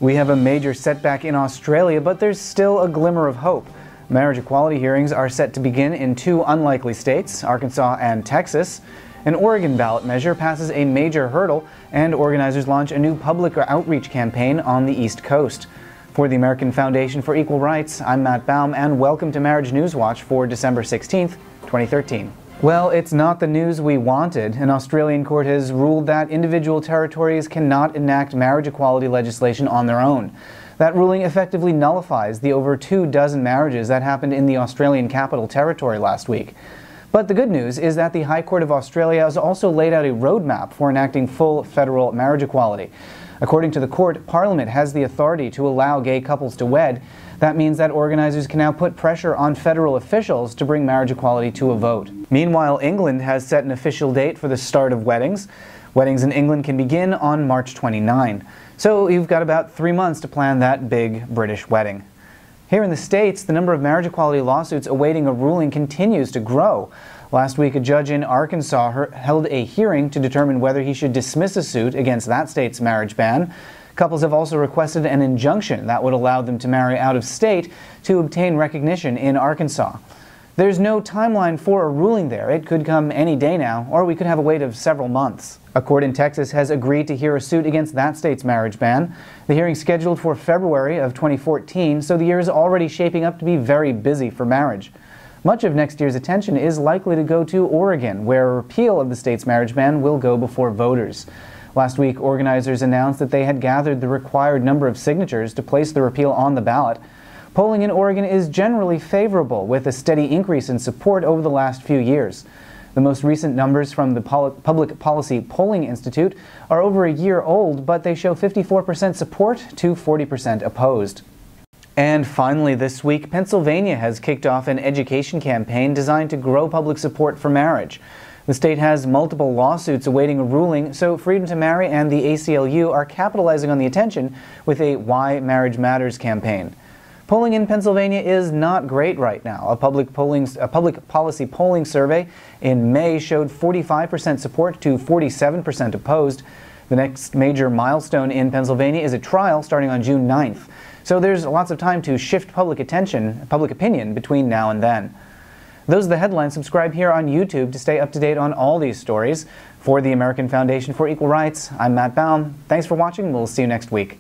We have a major setback in Australia, but there's still a glimmer of hope. Marriage equality hearings are set to begin in two unlikely states, Arkansas and Texas. An Oregon ballot measure passes a major hurdle, and organizers launch a new public outreach campaign on the East Coast. For the American Foundation for Equal Rights, I'm Matt Baum, and welcome to Marriage News Watch for December 16th, 2013. Well, it's not the news we wanted. An Australian court has ruled that individual territories cannot enact marriage equality legislation on their own. That ruling effectively nullifies the over 24 marriages that happened in the Australian Capital Territory last week. But the good news is that the High Court of Australia has also laid out a roadmap for enacting full federal marriage equality. According to the court, Parliament has the authority to allow gay couples to wed. That means that organizers can now put pressure on federal officials to bring marriage equality to a vote. Meanwhile, England has set an official date for the start of weddings. Weddings in England can begin on March 29. So you've got about 3 months to plan that big British wedding. Here in the States, the number of marriage equality lawsuits awaiting a ruling continues to grow. Last week, a judge in Arkansas held a hearing to determine whether he should dismiss a suit against that state's marriage ban. Couples have also requested an injunction that would allow them to marry out of state to obtain recognition in Arkansas. There's no timeline for a ruling there. It could come any day now, or we could have a wait of several months. A court in Texas has agreed to hear a suit against that state's marriage ban. The hearing's scheduled for February of 2014, so the year is already shaping up to be very busy for marriage. Much of next year's attention is likely to go to Oregon, where a repeal of the state's marriage ban will go before voters. Last week, organizers announced that they had gathered the required number of signatures to place the repeal on the ballot. Polling in Oregon is generally favorable, with a steady increase in support over the last few years. The most recent numbers from the Public Policy Polling Institute are over a year old, but they show 54% support to 40% opposed. And finally this week, Pennsylvania has kicked off an education campaign designed to grow public support for marriage. The state has multiple lawsuits awaiting a ruling, so Freedom to Marry and the ACLU are capitalizing on the attention with a Why Marriage Matters campaign. Polling in Pennsylvania is not great right now. A public policy polling survey in May showed 45% support to 47% opposed. The next major milestone in Pennsylvania is a trial starting on June 9th. So there's lots of time to shift public opinion between now and then. Those are the headlines. Subscribe here on YouTube to stay up to date on all these stories. For the American Foundation for Equal Rights, I'm Matt Baum. Thanks for watching. We'll see you next week.